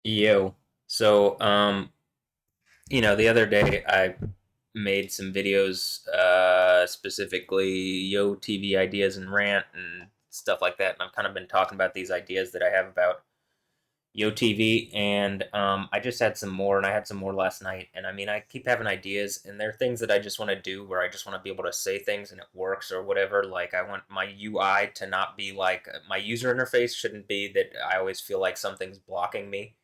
Yo. So, the other day I made some videos, specifically Yo TV Ideas and Rant and stuff like that. And I've kind of been talking about these ideas that I have about Yo TV. And I just had some more, and I had some more last night. And I mean, I keep having ideas, and there are things that I just want to do where I just want to be able to say things and it works or whatever. Like, I want my UI to not be like my user interface shouldn't be that I always feel like something's blocking me.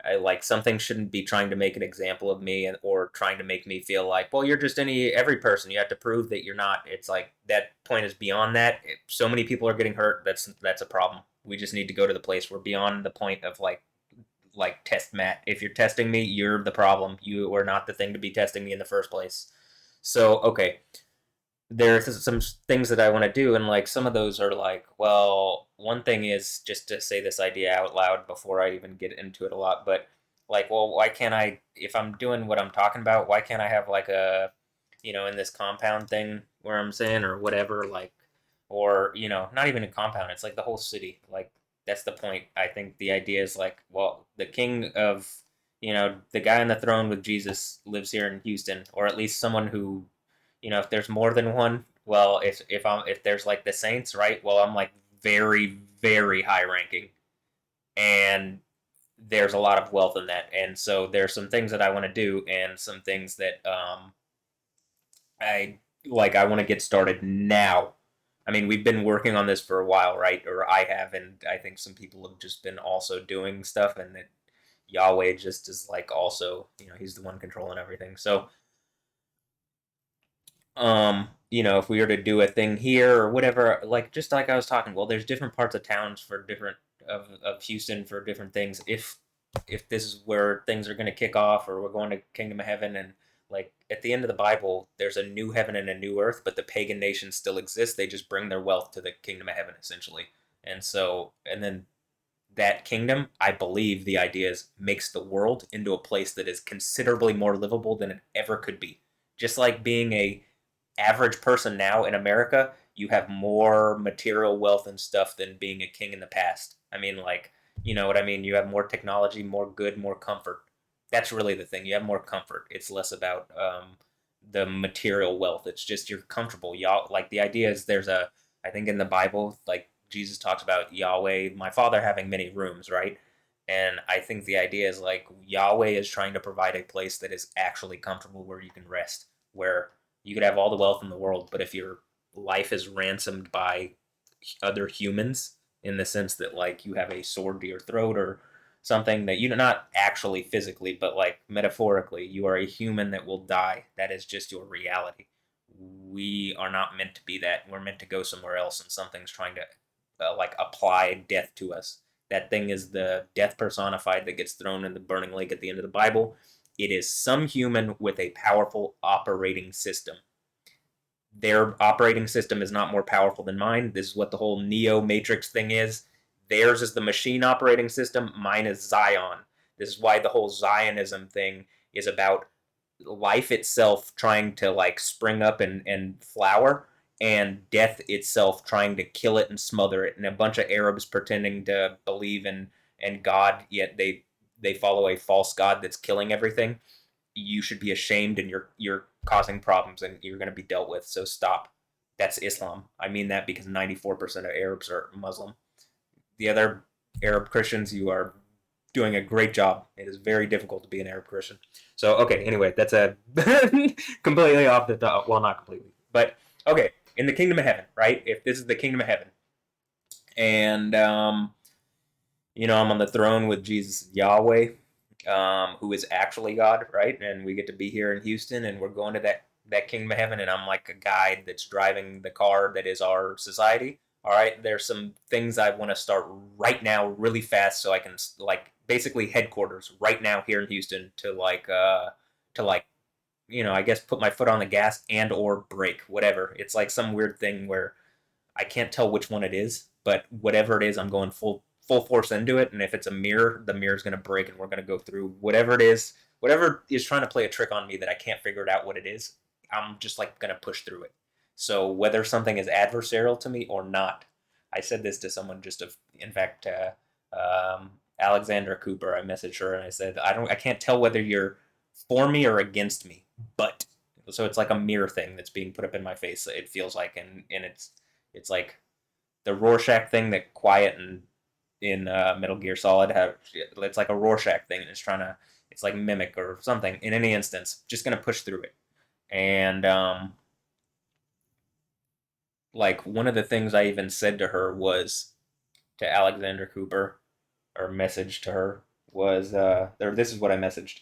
I like something shouldn't be trying to make an example of me or trying to make me feel like, well, you're just every person. You have to prove that you're not. It's like that point is beyond that. So many people are getting hurt. That's a problem. We just need to go to the place. We're beyond the point of like test Matt. If you're testing me, you're the problem. You are not the thing to be testing me in the first place. So okay, there's some things that I want to do, and like some of those are like, well, one thing is just to say this idea out loud before I even get into it a lot, but like, well, why can't I, if I'm doing what I'm talking about, why can't I have like in this compound thing where I'm saying or whatever, like, or, not even a compound, it's like the whole city. Like, that's the point. I think the idea is like, well, the king of, the guy on the throne with Jesus lives here in Houston, or at least someone who if there's more than one, well, if there's like the Saints, right? Well, I'm like very very high ranking, and there's a lot of wealth in that, and so there's some things that I want to do, and some things that I I want to get started now. I mean, we've been working on this for a while, right? Or I have, and I think some people have just been also doing stuff, and that Yahweh just is like also, he's the one controlling everything. So if we were to do a thing here or whatever, like just like I was talking, well, there's different parts of towns for different of Houston for different things. If this is where things are going to kick off, or we're going to Kingdom of Heaven, and like at the end of the Bible, there's a new heaven and a new earth, but the pagan nations still exist. They just bring their wealth to the Kingdom of Heaven, essentially. And then that kingdom, I believe the idea is makes the world into a place that is considerably more livable than it ever could be. Just like being a average person now in America, you have more material wealth and stuff than being a king in the past. I mean, like, you know what I mean? You have more technology, more good, more comfort. That's really the thing. You have more comfort. It's less about the material wealth. It's just you're comfortable. Y'all, like, the idea is I think in the Bible, like, Jesus talks about Yahweh, my father having many rooms, right? And I think the idea is like Yahweh is trying to provide a place that is actually comfortable where you can rest, where you could have all the wealth in the world, but if your life is ransomed by other humans, in the sense that like you have a sword to your throat or something, that you not actually physically but like metaphorically, you are a human that will die. That is just your reality. We are not meant to be that. We're meant to go somewhere else, and something's trying to like apply death to us. That thing is the death personified that gets thrown in the burning lake at the end of the Bible. It is some human with a powerful operating system. Their operating system is not more powerful than mine. This is what the whole Neo Matrix thing is. Theirs is the machine operating system. Mine is Zion. This is why the whole Zionism thing is about life itself trying to like spring up and flower, and death itself trying to kill it and smother it, and a bunch of Arabs pretending to believe in God, yet they follow a false God that's killing everything. You should be ashamed, and you're causing problems, and you're going to be dealt with. So stop. That's Islam. I mean that because 94% of Arabs are Muslim. The other Arab Christians, you are doing a great job. It is very difficult to be an Arab Christian. So okay, anyway, that's a completely off the top. Well, not completely, but okay. In the kingdom of heaven, right? If this is the kingdom of heaven, and I'm on the throne with Jesus Yahweh, who is actually God, right? And we get to be here in Houston, and we're going to that kingdom of heaven, and I'm like a guide that's driving the car that is our society. All right, there's some things I want to start right now, really fast, so I can like basically headquarters right now here in Houston to like I guess put my foot on the gas and or brake, whatever. It's like some weird thing where I can't tell which one it is, but whatever it is, I'm going full force into it. And if it's a mirror, the mirror's going to break, and we're going to go through whatever is trying to play a trick on me that I can't figure it out what it is. I'm just like going to push through it. So whether something is adversarial to me or not, I said this to someone in fact, Alexandra Cooper. I messaged her and I said, I can't tell whether you're for me or against me, but so it's like a mirror thing that's being put up in my face. It feels like, and it's like the Rorschach thing that Quiet and in Metal Gear Solid have. It's like a Rorschach thing, and it's like mimic or something. In any instance, just gonna push through it. And like one of the things I even said to her was to Alexander Cooper, or message to her was, or this is what I messaged: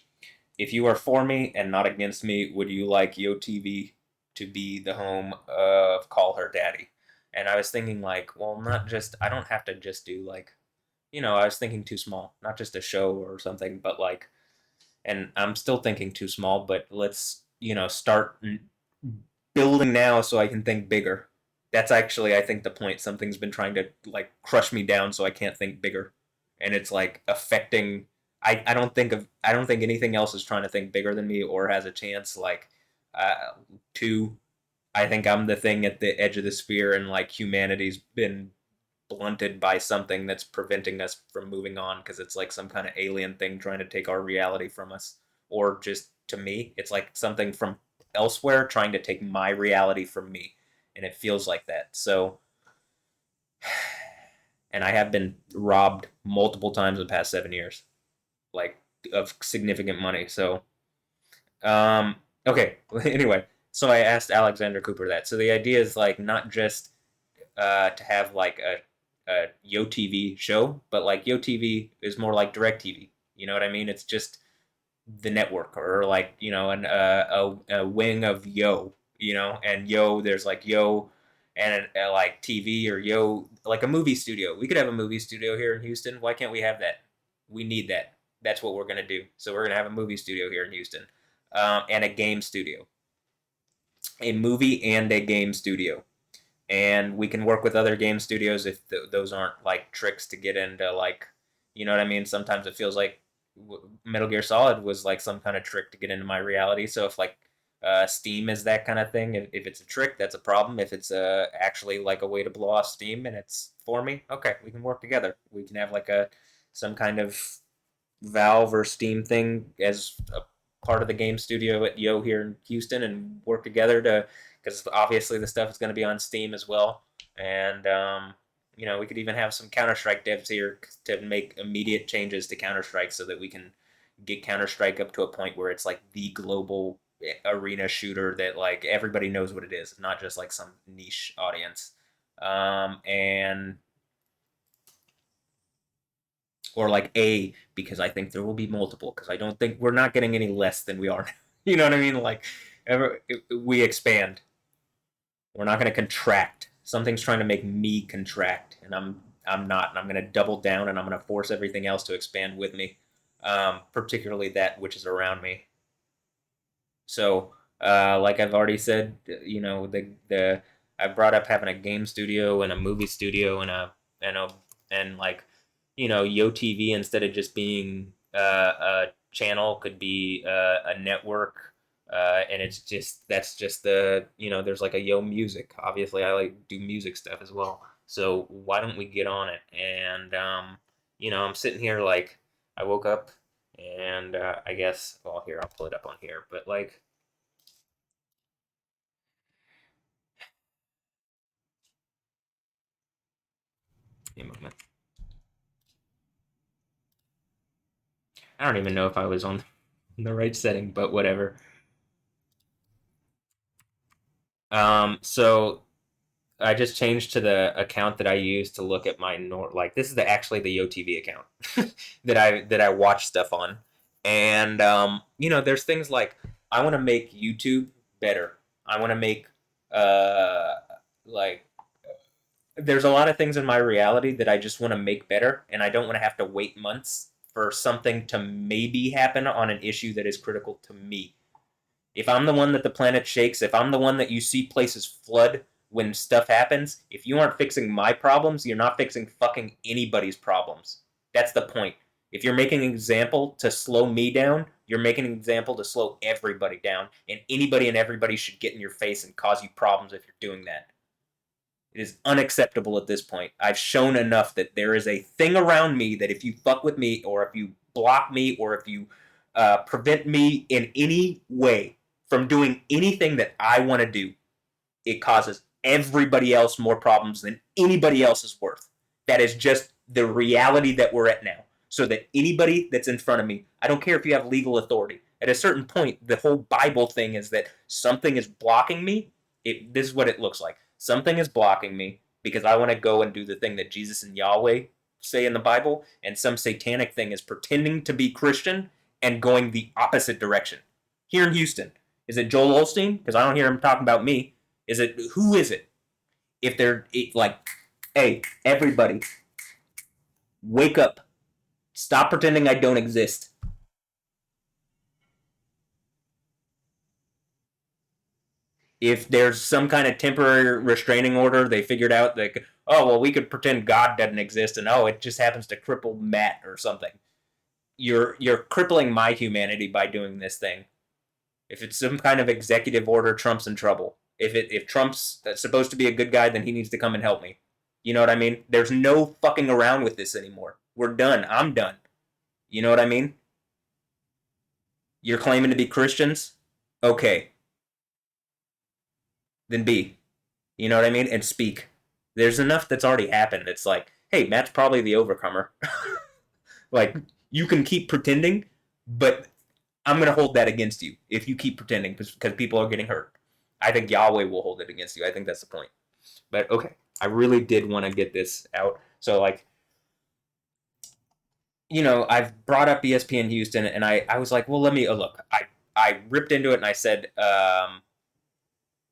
if you are for me and not against me, would you like YoTV to be the home of Call Her Daddy? And I was thinking like, well, not just I don't have to just do like, I was thinking too small, not just a show or something, but like, and I'm still thinking too small, but let's, start building now so I can think bigger. That's actually, I think, the point. Something's been trying to like crush me down so I can't think bigger. And it's like affecting. I don't think anything else is trying to think bigger than me or has a chance. Like, two, I think I'm the thing at the edge of the sphere, and like humanity's been blunted by something that's preventing us from moving on because it's like some kind of alien thing trying to take our reality from us. Or just to me, it's like something from elsewhere trying to take my reality from me. And it feels like that. So, and I have been robbed multiple times in the past 7 years, like of significant money. So, um, okay. Anyway, so I asked Alexander Cooper that. So the idea is like not just to have like a Yo TV show, but like Yo TV is more like Direct TV. You know what I mean? It's just the network, or like a wing of Yo. And Yo, there's like Yo and like TV, or Yo, like a movie studio. We could have a movie studio here in Houston. Why can't we have that? We need that. That's what we're gonna do. So we're gonna have a movie studio here in Houston, and a game studio, a movie and a game studio. And we can work with other game studios if those aren't like tricks to get into, like, you know what I mean. Sometimes it feels like Metal Gear Solid was like some kind of trick to get into my reality. So if like Steam is that kind of thing, if it's a trick, that's a problem. If it's actually like a way to blow off steam and it's for me, okay, we can work together. We can have like a some kind of Valve or Steam thing as a part of the game studio at Yo here in Houston, and work together to, because obviously the stuff is going to be on Steam as well. And we could even have some Counter Strike devs here to make immediate changes to Counter Strike so that we can get Counter Strike up to a point where it's like the global arena shooter that like everybody knows what it is, not just like some niche audience. And or like A, because I think there will be multiple, because I don't think we're not getting any less than we are. You know what I mean? Like, we expand. We're not going to contract. Something's trying to make me contract, and I'm not. And I'm going to double down, and I'm going to force everything else to expand with me, particularly that which is around me. So, like I've already said, the I brought up having a game studio and a movie studio and a and like, Yo TV, instead of just being a channel, could be a network. And it's just that's just there's like a Yo Music. Obviously, I like do music stuff as well. So why don't we get on it? And I'm sitting here like I woke up, and I guess, well, here, I'll pull it up on here, but like, a moment. I don't even know if I was on the right setting, but whatever. So I just changed to the account that I use to look at my like, this is actually the YoTV account that I watch stuff on. And there's things like, I want to make YouTube better. I want to make uh like, there's a lot of things in my reality that I just want to make better, and I don't want to have to wait months for something to maybe happen on an issue that is critical to me. If I'm the one that the planet shakes, if I'm the one that you see places flood when stuff happens, if you aren't fixing my problems, you're not fixing fucking anybody's problems. That's the point. If you're making an example to slow me down, you're making an example to slow everybody down, and anybody and everybody should get in your face and cause you problems if you're doing that. It is unacceptable at this point. I've shown enough that there is a thing around me that if you fuck with me, or if you block me, or if you prevent me in any way from doing anything that I want to do, it causes everybody else more problems than anybody else is worth. That is just the reality that we're at now. So that anybody that's in front of me, I don't care if you have legal authority. At a certain point, the whole Bible thing is that something is blocking me. This is what it looks like. Something is blocking me because I want to go and do the thing that Jesus and Yahweh say in the Bible, and some satanic thing is pretending to be Christian and going the opposite direction. Here in Houston, is it Joel Osteen? Because I don't hear him talking about me. Is it, who is it? If they're like, hey, everybody, wake up. Stop pretending I don't exist. If there's some kind of temporary restraining order, they figured out that, oh, well, we could pretend God doesn't exist, and oh, it just happens to cripple Matt or something. You're crippling my humanity by doing this thing. If it's some kind of executive order, Trump's in trouble. If Trump's supposed to be a good guy, then he needs to come and help me. You know what I mean? There's no fucking around with this anymore. We're done. I'm done. You know what I mean? You're claiming to be Christians? Okay. Then be. You know what I mean? And speak. There's enough that's already happened. It's like, hey, Matt's probably the overcomer. Like, you can keep pretending, but I'm going to hold that against you if you keep pretending, because people are getting hurt. I think Yahweh will hold it against you. I think that's the point. But okay, I really did want to get this out. So, like, I've brought up ESPN Houston, and I was like, well, let me look. I ripped into it, and I said,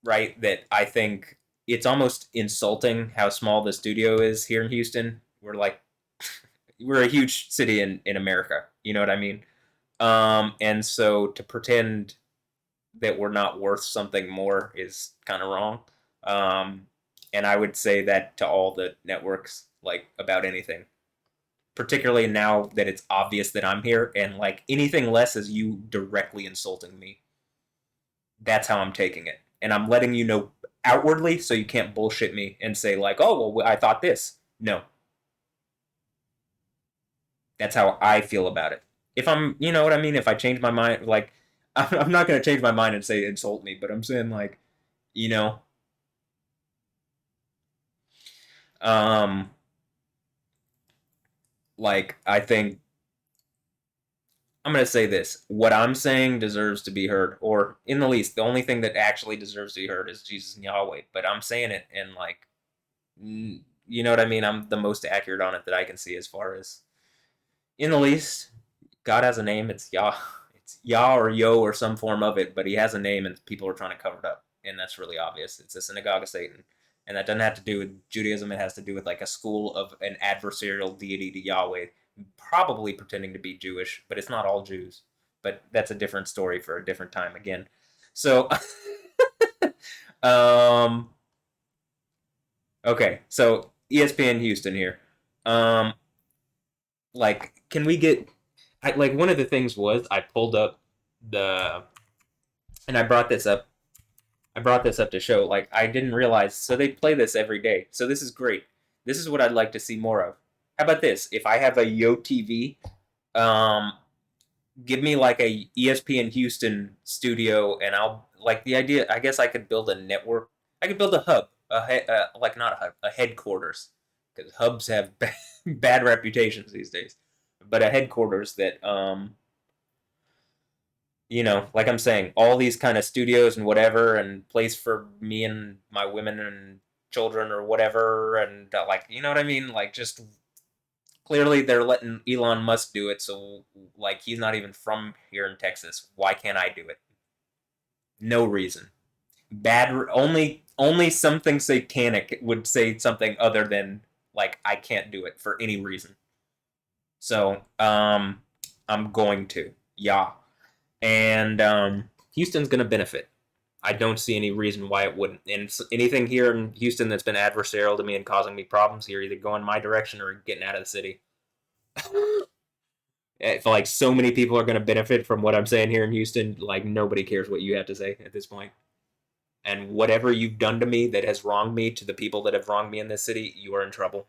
right, that I think it's almost insulting how small the studio is here in Houston. We're a huge city in America. You know what I mean? And so to pretend that we're not worth something more is kind of wrong. And I would say that to all the networks, like, about anything, particularly now that it's obvious that I'm here, and like anything less is you directly insulting me. That's how I'm taking it. And I'm letting you know outwardly so you can't bullshit me and say, like, oh, well, I thought this. No. That's how I feel about it. If I'm, you know what I mean? If I change my mind, like, I'm not going to change my mind and say insult me, but I'm saying, like, you know, um, like, I think I'm going to say this. What I'm saying deserves to be heard, or in the least, the only thing that actually deserves to be heard is Jesus and Yahweh. But I'm saying it, and, like, you know what I mean? I'm the most accurate on it that I can see, as far as, in the least, God has a name. It's Yah. It's Yah or Yo or some form of it, but he has a name, and people are trying to cover it up, and that's really obvious. It's a synagogue of Satan, and that doesn't have to do with Judaism. It has to do with, like, a school of an adversarial deity to Yahweh, probably pretending to be Jewish, but it's not all Jews. But that's a different story for a different time again. So, um, okay, so ESPN Houston here. Um, like, can we get, like, one of the things was I pulled up the, and I brought this up to show, like, I didn't realize, so they play this every day, so this is great. This is what I'd like to see more of. How about this? If I have a Yo TV, um give me like a ESPN Houston studio, and I'll, like, the idea, I guess I could build a network. I could build a hub, like, not a hub, a headquarters, because hubs have bad reputations these days. But a headquarters that, like I'm saying, all these kind of studios and whatever, and place for me and my women and children or whatever, and, like, you know what I mean? Like, just clearly they're letting Elon Musk do it, so, like, he's not even from here in Texas. Why can't I do it? No reason. Bad. Only something satanic would say something other than, like, I can't do it for any reason. So, I'm going to. Yeah. And Houston's going to benefit. I don't see any reason why it wouldn't. And anything here in Houston that's been adversarial to me and causing me problems here, either going my direction or getting out of the city. I feel like so many people are going to benefit from what I'm saying here in Houston. Like, nobody cares what you have to say at this point. And whatever you've done to me that has wronged me to the people that have wronged me in this city, you are in trouble.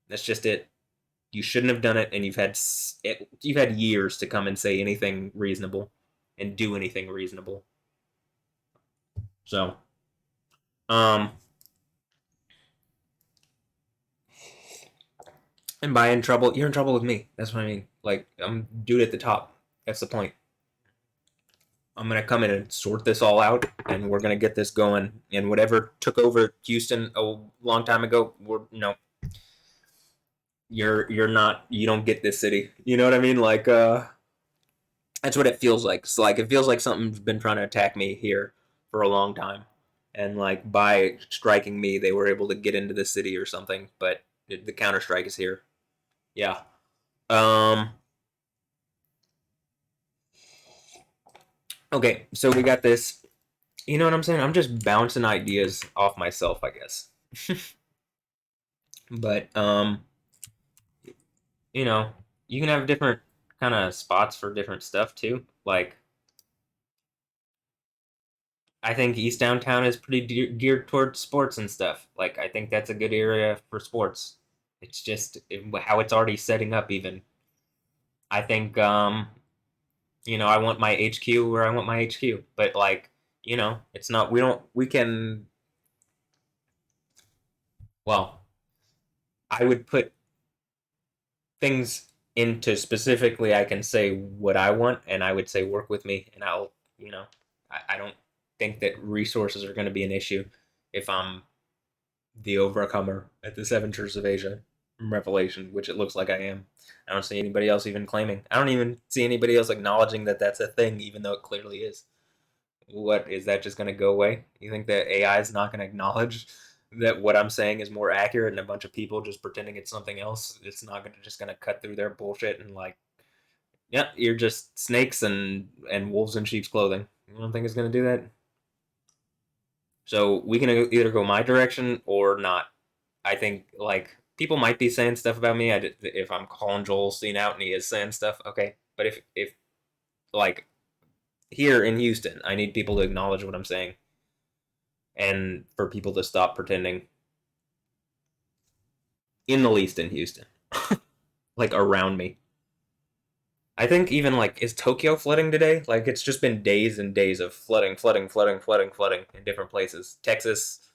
That's just it. You shouldn't have done it, and you've had years to come and say anything reasonable and do anything reasonable. So, um, and by in trouble, you're in trouble with me. That's what I mean. Like I'm dude at the top. That's the point. I'm gonna come in and sort this all out, and we're gonna get this going. And whatever took over Houston a long time ago, we're no, you're not. You don't get this city. You know what I mean? Like that's what it feels like. It's like it feels like something's been trying to attack me here for a long time, and like by striking me, they were able to get into the city or something. But the counter strike is here. Yeah. Um. Okay. So we got this. You know what I'm saying? I'm just bouncing ideas off myself, I guess. But you know, you can have different kind of spots for different stuff too. Like I think East Downtown is pretty geared towards sports and stuff. Like I think that's a good area for sports. It's just how it's already setting up. Even I think I want my HQ where I want my HQ, but like it's not. We don't. We can. Well, I would put things into specifically. I can say what I want, and I would say work with me, and I'll. I don't think that resources are going to be an issue if I'm the overcomer at the Seven Churches of Asia Revelation, which it looks like I am. I don't see anybody else even claiming. I don't even see anybody else acknowledging that that's a thing, even though it clearly is. What is that just going to go away? You think that AI is not going to acknowledge that what I'm saying is more accurate, and a bunch of people just pretending it's something else? It's not going to just going to cut through their bullshit and like, yeah, you're just snakes and wolves in sheep's clothing. You don't think it's going to do that? So we can either go my direction or not. I think like people might be saying stuff about me. If I'm calling Joel Steen out and he is saying stuff, okay. But if like here in Houston, I need people to acknowledge what I'm saying, and for people to stop pretending. In the least in Houston, like around me. I think even like is Tokyo flooding today? Like it's just been days and days of flooding, flooding, flooding, flooding, flooding in different places. Texas,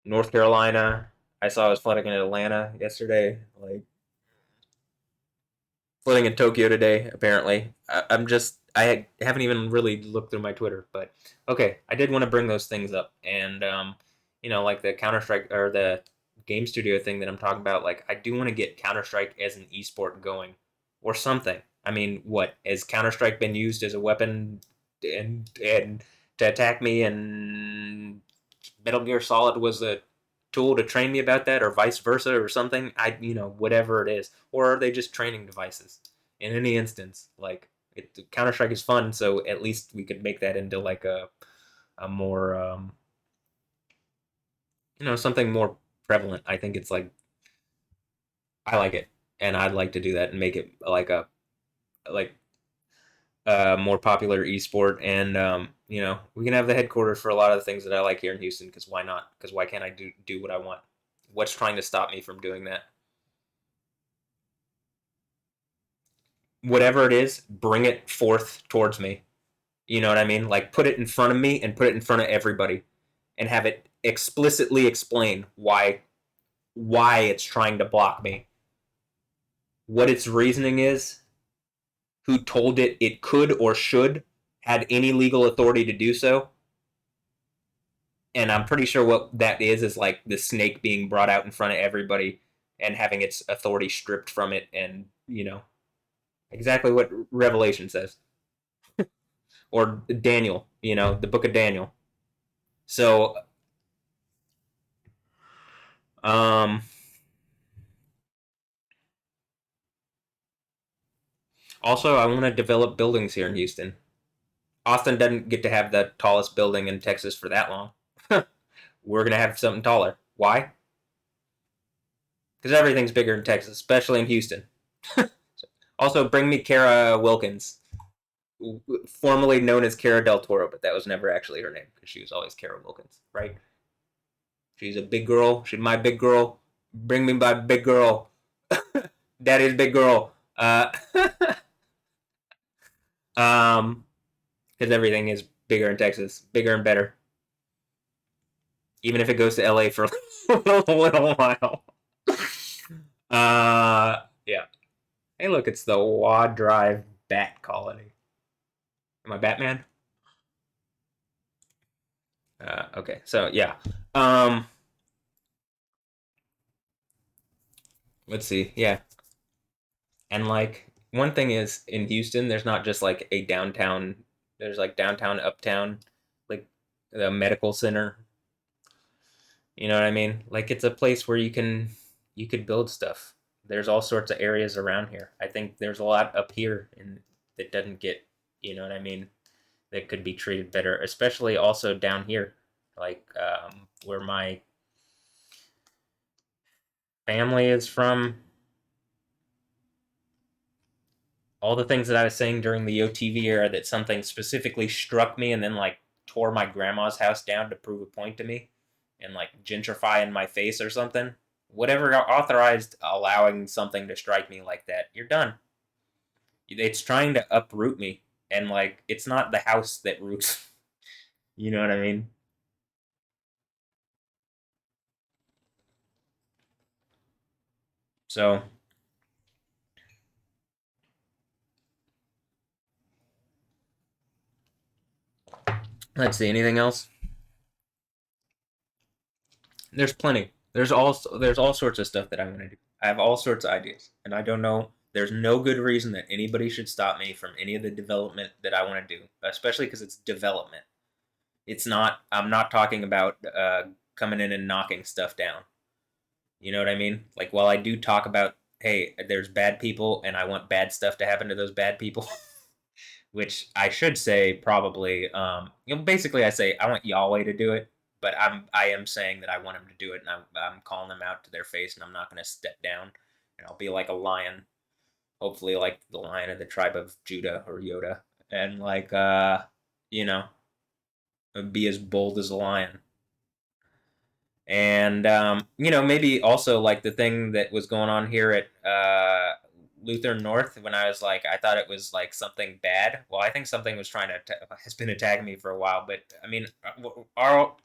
North Carolina. I saw it was flooding in Atlanta yesterday. Like flooding in Tokyo today, apparently. I'm just I haven't even really looked through my Twitter, but okay, I did want to bring those things up, and like the Counter Strike or the game studio thing that I'm talking about. Like, I do want to get Counter Strike as an esport going, or something. I mean, what has Counter Strike been used as a weapon and to attack me, and Metal Gear Solid was a tool to train me about that, or vice versa, or something. Whatever it is, or are they just training devices? In any instance, like Counter Strike is fun, so at least we could make that into like a more something more prevalent. I think it's like I like it, and I'd like to do that and make it like more popular esport, and we can have the headquarters for a lot of the things that I like here in Houston. Because why not? Because why can't I do what I want? What's trying to stop me from doing that? Whatever it is, bring it forth towards me. You know what I mean? Like put it in front of me and put it in front of everybody, and have it explicitly explain why it's trying to block me, what its reasoning is, who told it could or should, had any legal authority to do so. And I'm pretty sure what that is like the snake being brought out in front of everybody and having its authority stripped from it, and exactly what Revelation says, or Daniel, the book of Daniel. So um also I want to develop buildings here in Houston. Austin doesn't get to have the tallest building in Texas for that long. We're gonna have something taller. Why? Because everything's bigger in Texas, especially in Houston. Also, bring me Kara Wilkins. formerly known as Cara Del Toro, but that was never actually her name because she was always Cara Wilkins, right? She's a big girl. She's my big girl. Bring me my big girl. Daddy's big girl. Um, because everything is bigger in Texas, bigger and better. Even if it goes to LA for a little while. Yeah. Hey, look, it's the Wad Drive Bat Colony. Am I Batman? Okay, so yeah. Um, let's see. Yeah, and like one thing is in Houston, there's not just like a downtown. There's like downtown, uptown, like the medical center. You know what I mean? Like it's a place where you could build stuff. There's all sorts of areas around here. I think there's a lot up here and that doesn't get, you know what I mean, that could be treated better, especially also down here, like where my family is from. All the things that I was saying during the OTV era that something specifically struck me and then like tore my grandma's house down to prove a point to me and like gentrify in my face or something. Whatever authorized allowing something to strike me like that, you're done. It's trying to uproot me. And like, it's not the house that roots. You know what I mean? So, let's see. Anything else? There's plenty. There's all sorts of stuff that I want to do. I have all sorts of ideas, and I don't know. There's no good reason that anybody should stop me from any of the development that I want to do, especially because it's development. It's not. I'm not talking about coming in and knocking stuff down. You know what I mean? Like, while I do talk about, hey, there's bad people, and I want bad stuff to happen to those bad people, which I should say probably. Basically, I say I want Yahweh to do it, but I am saying that I want him to do it, and I'm calling them out to their face, and I'm not going to step down, and I'll be like a lion, hopefully like the lion of the tribe of Judah or Yoda, and like you know, be as bold as a lion. And maybe also like the thing that was going on here at Luther North when I was like I thought it was like something bad. Well, I think something was trying to has been attacking me for a while. But I mean, are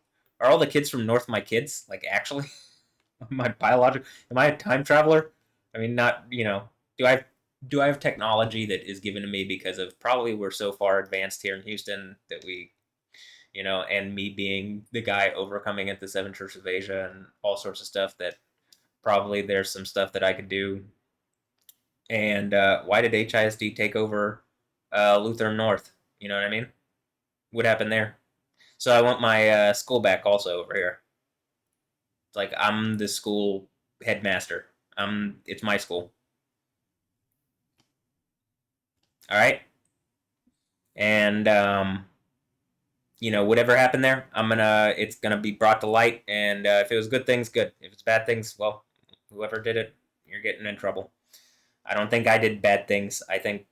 all the kids from North my kids? Like actually, my biological? Am I a time traveler? I mean, not Do I do I have technology that is given to me because of probably we're so far advanced here in Houston that we and me being the guy overcoming at the Seven Church of Asia and all sorts of stuff that probably there's some stuff that I could do. And why did HISD take over Lutheran North? You know what I mean? What happened there? So I want my school back also over here. It's like I'm the school headmaster. It's my school. All right. And whatever happened there, it's gonna be brought to light. And if it was good things, good. If it's bad things, well, whoever did it, you're getting in trouble. I don't think I did bad things. I think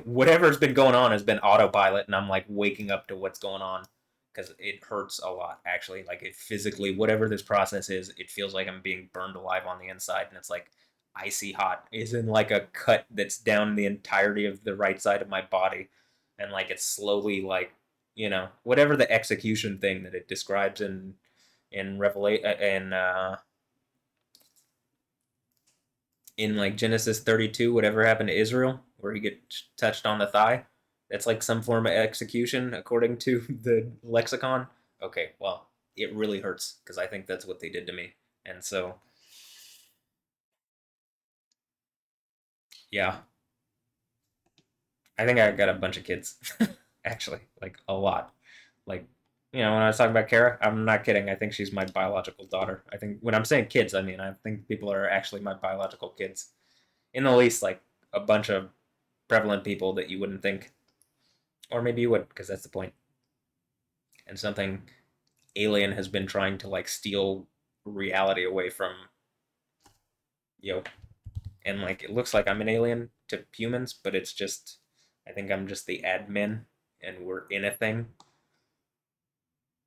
whatever's been going on has been autopilot, and I'm like waking up to what's going on because it hurts a lot. Actually, like it physically, whatever this process is, it feels like I'm being burned alive on the inside, and it's like icy hot. Is in like a cut that's down the entirety of the right side of my body, and like it's slowly like whatever the execution thing that it describes in Revelation in like Genesis 32, whatever happened to Israel, where he gets touched on the thigh. That's like some form of execution, according to the lexicon. Okay, well, it really hurts because I think that's what they did to me. And so, yeah, I think I got a bunch of kids, actually, like a lot. Like, when I was talking about Kara, I'm not kidding. I think she's my biological daughter. I think when I'm saying kids, I mean, I think people are actually my biological kids. In the least, like a bunch of prevalent people that you wouldn't think. Or maybe you would, because that's the point. And something alien has been trying to like steal reality away from you know and like it looks like I'm an alien to humans, but it's just I think I'm just the admin, and we're in a thing.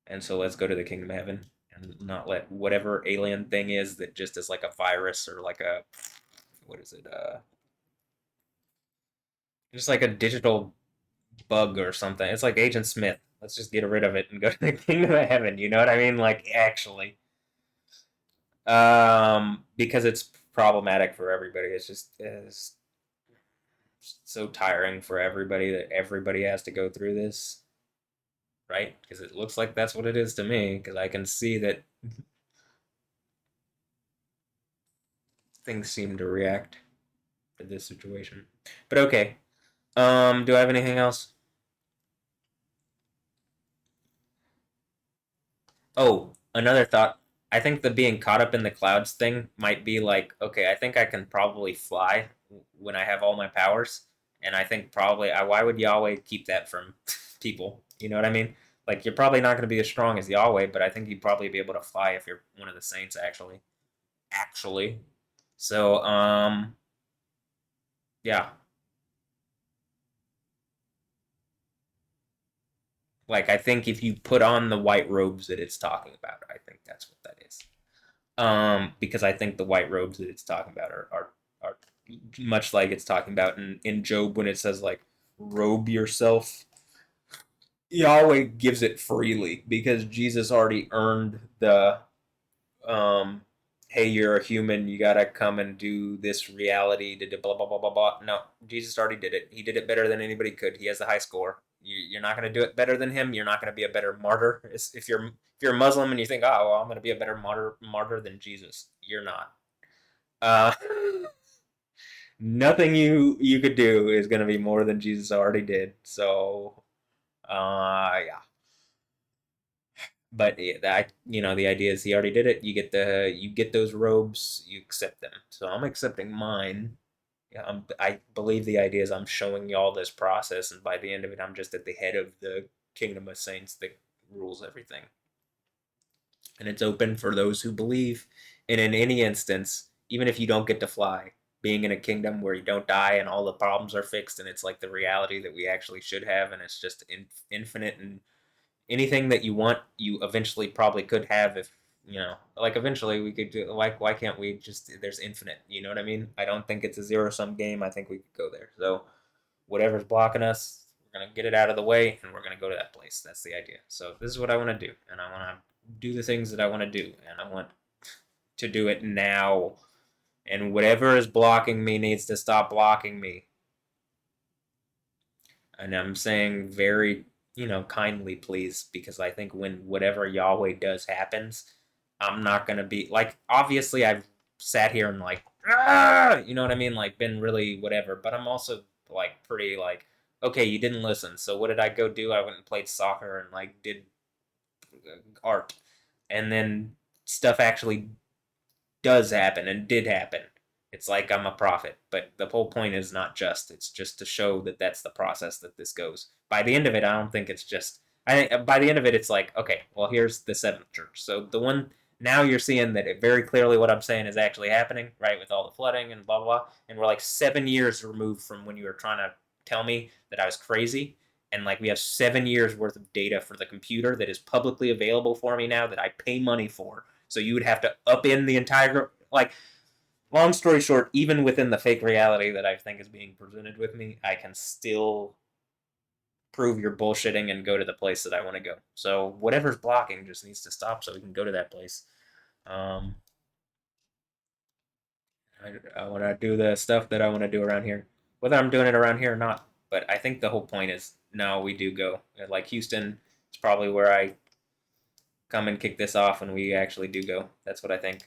And so let's go to the kingdom of heaven and not let whatever alien thing is that just is like a virus or like a what is it? Just like a digital bug or something. It's like Agent Smith. Let's just get rid of it and go to the kingdom of heaven. You know what I mean? Like actually, because it's problematic for everybody. It's so tiring for everybody that everybody has to go through this, right? Because it looks like that's what it is to me. Because I can see that things seem to react to this situation. But okay. Do I have anything else? Oh, another thought. I think the being caught up in the clouds thing might be like, okay, I think I can probably fly when I have all my powers, and I think probably why would Yahweh keep that from people? You know what I mean? Like you're probably not going to be as strong as Yahweh, but I think you'd probably be able to fly if you're one of the saints actually. Actually. So, yeah. Like I think if you put on the white robes that it's talking about, I think that's what that is. Because I think the white robes that it's talking about are much like it's talking about in Job when it says like robe yourself. Yahweh gives it freely because Jesus already earned the um hey, you're a human, you gotta come and do this reality to blah blah blah blah blah. No, Jesus already did it. He did it better than anybody could. He has the high score. You're not gonna do it better than him. You're not gonna be a better martyr. If you're a Muslim and you think, oh well, I'm gonna be a better martyr than Jesus, you're not. Uh, nothing you could do is gonna be more than Jesus already did. So yeah, but that the idea is he already did it. You get those robes, you accept them. So I'm accepting mine. Yeah, I believe the idea is I'm showing you all this process, and by the end of it, I'm just at the head of the kingdom of saints that rules everything. And it's open for those who believe. And in any instance, even if you don't get to fly, being in a kingdom where you don't die and all the problems are fixed, and it's like the reality that we actually should have, and it's just infinite and anything that you want, you eventually probably could have if like eventually we could do. Like, why can't we just? There's infinite. You know what I mean? I don't think it's a zero sum game. I think we could go there. So whatever's blocking us, we're gonna get it out of the way, and we're gonna go to that place. That's the idea. So this is what I want to do, and I want to do the things that I want to do, and I want to do it now. And whatever is blocking me needs to stop blocking me. And I'm saying very, kindly, please, because I think when whatever Yahweh does happens, I'm not gonna be like. Obviously, I've sat here and like, you know what I mean, like been really whatever. But I'm also like pretty like, okay, you didn't listen. So what did I go do? I went and played soccer and like did art, and then stuff actually does happen and did happen. It's like I'm a prophet, but the whole point is not just. It's just to show that that's the process that this goes. By the end of it, I don't think it's just. I think by the end of it, it's like, okay, well, here's the seventh church. So the one now you're seeing that it very clearly what I'm saying is actually happening, right? With all the flooding and blah blah blah, and we're like 7 years removed from when you were trying to tell me that I was crazy, and like we have 7 years worth of data for the computer that is publicly available for me now that I pay money for. So you would have to up in the entire like long story short, even within the fake reality that I think is being presented with me, I can still prove you're bullshitting and go to the place that I want to go. So whatever's blocking just needs to stop so we can go to that place. Um, I want to do the stuff that I want to do around here, whether I'm doing it around here or not. But I think the whole point is no, we do go. Like Houston, it's probably where I come and kick this off, and we actually do go. That's what I think.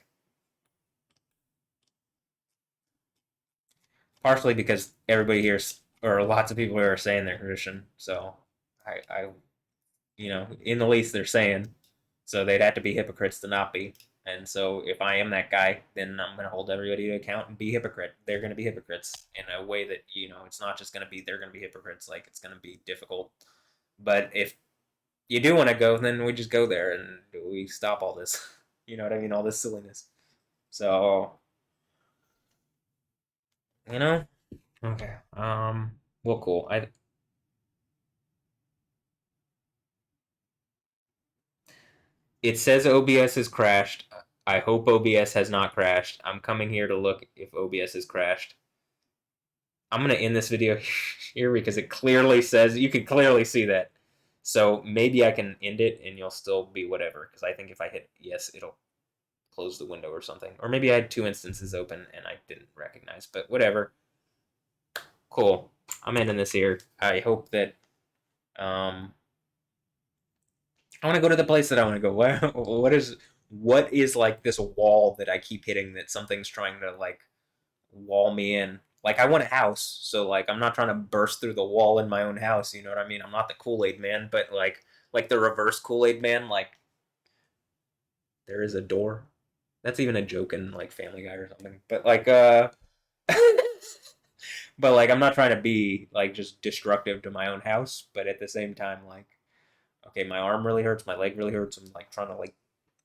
Partially because everybody here, or lots of people here are saying they're Christian. So in the least they're saying. So they'd have to be hypocrites to not be. And so if I am that guy, then I'm going to hold everybody to account and be hypocrite. They're going to be hypocrites in a way that, it's not just going to be, they're going to be hypocrites. Like it's going to be difficult. But if you do want to go, then we just go there and we stop all this. You know what I mean? All this silliness. So, you know, okay. Well, cool. It says OBS has crashed. I hope OBS has not crashed. I'm coming here to look if OBS has crashed. I'm gonna end this video here because it clearly says you can clearly see that. So maybe I can end it and you'll still be whatever. Because I think if I hit yes, it'll close the window or something. Or maybe I had two instances open and I didn't recognize. But whatever. Cool. I'm ending this here. I hope that um I want to go to the place that I want to go. What is like this wall that I keep hitting that something's trying to like wall me in? Like I want a house, so like I'm not trying to burst through the wall in my own house. You know what I mean? I'm not the Kool-Aid man, but like the reverse Kool-Aid man. Like there is a door. That's even a joke in like Family Guy or something. But like but like I'm not trying to be like just destructive to my own house, but at the same time like okay, my arm really hurts, my leg really hurts. I'm like trying to like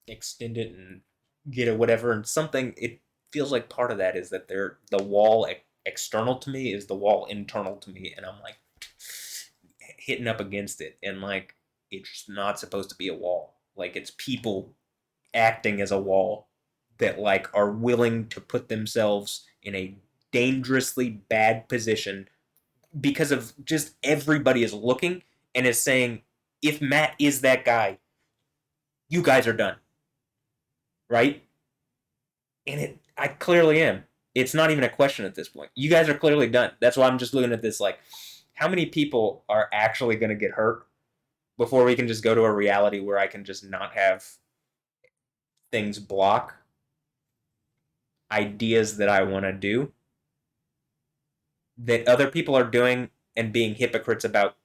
extend it and get it whatever and something it feels like part of that is that they're the wall external to me is the wall internal to me and I'm like hitting up against it and like it's not supposed to be a wall like it's people acting as a wall that like are willing to put themselves in a dangerously bad position because of just everybody is looking and is saying if Matt is that guy you guys are done right and I clearly am. It's not even a question at this point. You guys are clearly done. That's why I'm just looking at this like, how many people are actually going to get hurt before we can just go to a reality where I can just not have things block ideas that I want to do that other people are doing and being hypocrites about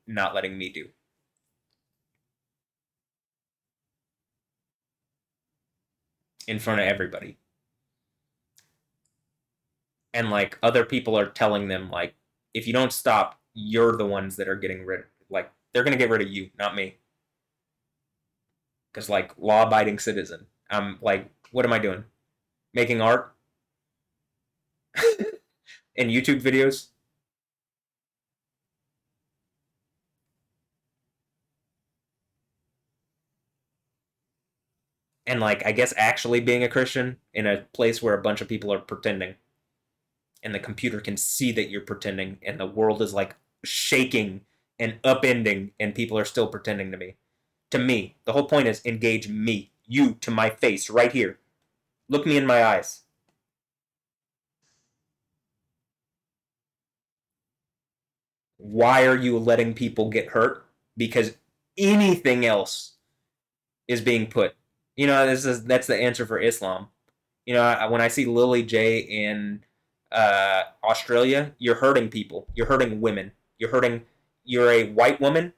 not letting me do in front of everybody. And like other people are telling them like, if you don't stop, you're the ones that are getting rid. Like they're going to get rid of you, not me. Because like law-abiding citizen, I'm like, what am I doing? Making art and YouTube videos, and like I guess actually being a Christian in a place where a bunch of people are pretending, and the computer can see that you're pretending, and the world is like shaking and upending, and people are still pretending to me. To me, the whole point is engage me, you to my face right here. Look me in my eyes. Why are you letting people get hurt? Because anything else is being put. You know, that's the answer for Islam. You know, when I see Lily J in Australia, you're hurting people. You're hurting women. You're hurting. You're a white woman.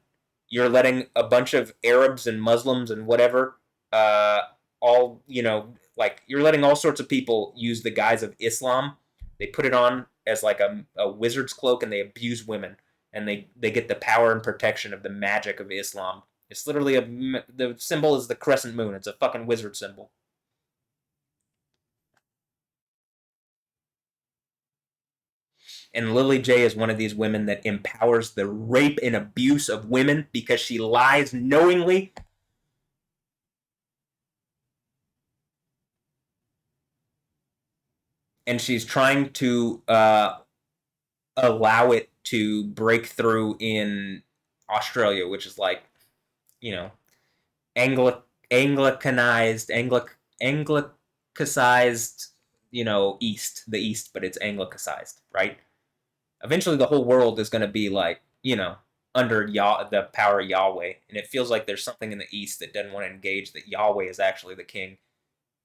You're letting a bunch of Arabs and Muslims and whatever, uh, all like you're letting all sorts of people use the guise of Islam. They put it on as like a wizard's cloak, and they abuse women, and they get the power and protection of the magic of Islam. It's literally the symbol is the crescent moon. It's a fucking wizard symbol. And Lily J is one of these women that empowers the rape and abuse of women because she lies knowingly. And she's trying to allow it to break through in Australia, which is like, you know, Angli- Anglicanized, Anglicized, East, the East, but it's Anglicized, right? Eventually the whole world is going to be like, under the power of Yahweh. And it feels like there's something in the East that doesn't want to engage that Yahweh is actually the king.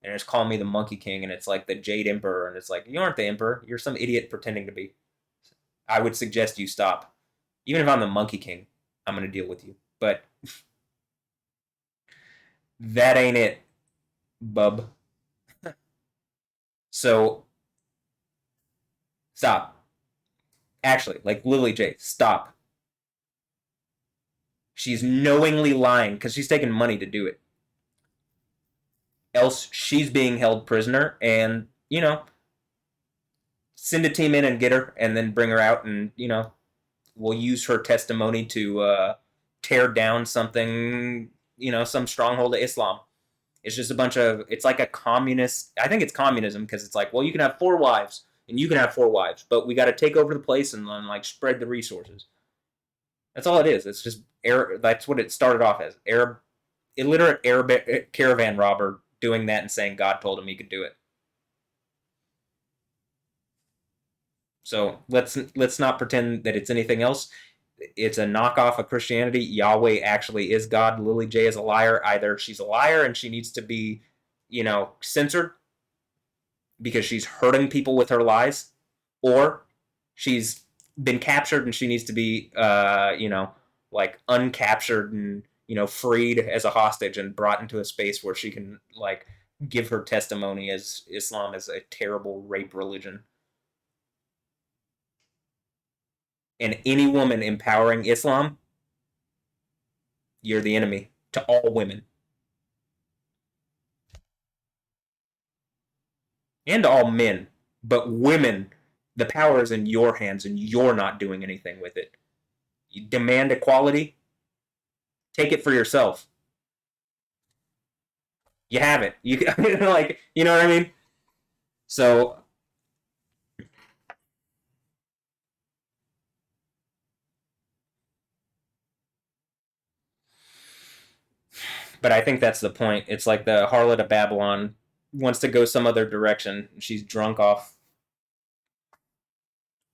And it's calling me the Monkey King, and it's like the Jade Emperor, and it's like, you aren't the Emperor. You're some idiot pretending to be. I would suggest you stop. Even if I'm the Monkey King, I'm going to deal with you. But that ain't it, bub. So stop. Actually, like Lily J, stop. She's knowingly lying because she's taking money to do it. Else, she's being held prisoner, and send a team in and get her, and then bring her out, and we'll use her testimony to tear down something some stronghold of Islam. It's just a bunch of, it's like a communist. I think it's communism because it's like, well, you can have four wives and you can have four wives, but we got to take over the place and then like spread the resources. That's all it is. It's just Arab. That's what it started off as. Illiterate Arab caravan robber doing that and saying God told him he could do it. So let's not pretend that it's anything else. It's a knockoff of Christianity. Yahweh actually is God. Lily J is a liar. Either she's a liar and she needs to be, censored because she's hurting people with her lies, or she's been captured and she needs to be, like uncaptured and freed as a hostage and brought into a space where she can like give her testimony as Islam is a terrible rape religion. And any woman empowering Islam, you're the enemy to all women and to all men. But women, the power is in your hands and you're not doing anything with it. You demand equality, take it for yourself. You have it. You like, you know what I mean? So, but I think that's the point. It's like the harlot of Babylon wants to go some other direction. She's drunk off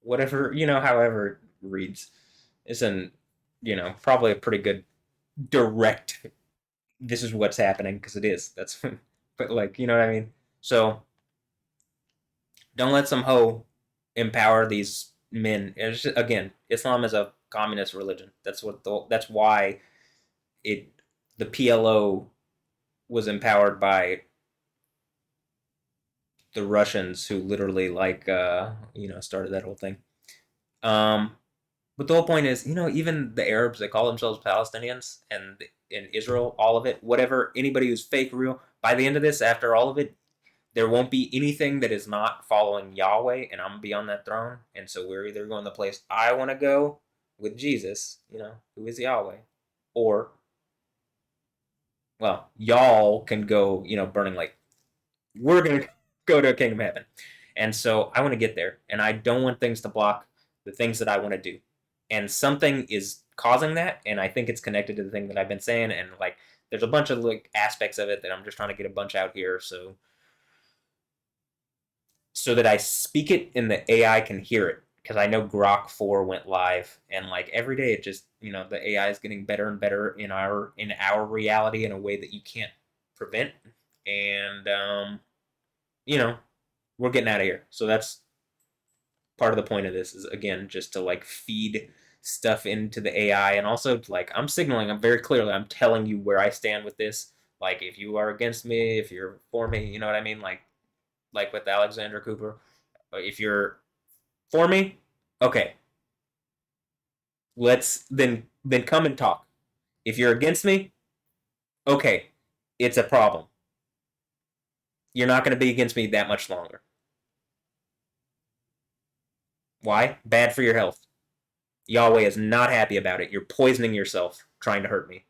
whatever, however it reads. It's an, probably a pretty good direct, this is what's happening because it is. That's, but like, you know what I mean? So don't let some hoe empower these men. Again, Islam is a communist religion. That's why it the PLO was empowered by the Russians who literally like started that whole thing. Um, but the whole point is, even the Arabs, they call themselves Palestinians, and in Israel, all of it, whatever, anybody who's fake or real, by the end of this, after all of it, there won't be anything that is not following Yahweh, and I'm gonna be on that throne. And so we're either going the place I want to go with Jesus, who is Yahweh, or well, y'all can go, burning like we're gonna go to kingdom heaven. And so I want to get there, and I don't want things to block the things that I want to do. And something is causing that, and I think it's connected to the thing that I've been saying. And like, there's a bunch of like aspects of it that I'm just trying to get a bunch out here, so that I speak it and the AI can hear it. Because I know Grok 4 went live, and like every day it just the AI is getting better and better in our reality in a way that you can't prevent. And you know we're getting out of here. So that's part of the point of this is again just to like feed stuff into the AI, and also like I'm signaling, I'm very clearly, I'm telling you where I stand with this. Like if you are against me, if you're for me, you know what I mean? Like with Alexander Cooper, if you're for me, okay, let's then come and talk. If you're against me, okay, it's a problem. You're not going to be against me that much longer. Why? Bad for your health. Yahweh is not happy about it. You're poisoning yourself trying to hurt me.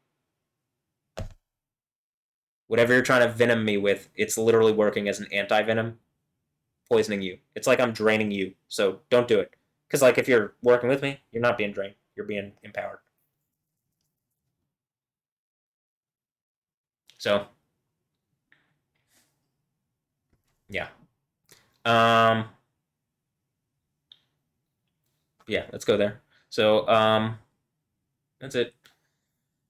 Whatever you're trying to venom me with, it's literally working as an anti-venom, poisoning you. It's like I'm draining you. So don't do it. Because like if you're working with me, you're not being drained. You're being empowered. So yeah. Um yeah, let's go there. So that's it.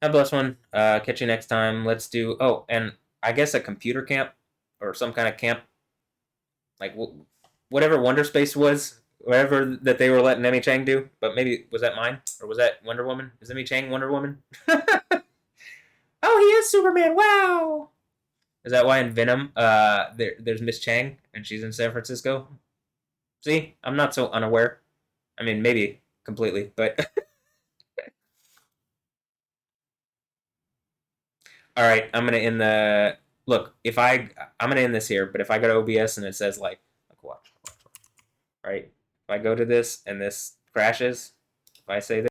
Have a blessed one. Catch you next time. Let's do and I guess a computer camp or some kind of camp like whatever Wonder Space was, whatever that they were letting Emmy Chang do. But maybe was that mine or was that Wonder Woman? Is Emmy Chang Wonder Woman? Oh, he is Superman! Wow. Is that why in Venom, there's Miss Chang and she's in San Francisco? See, I'm not so unaware. I mean, maybe completely, but all right. I'm gonna end the look. If I'm gonna end this here, but if I go to OBS and it says like watch, right? If I go to this and this crashes, if I say this.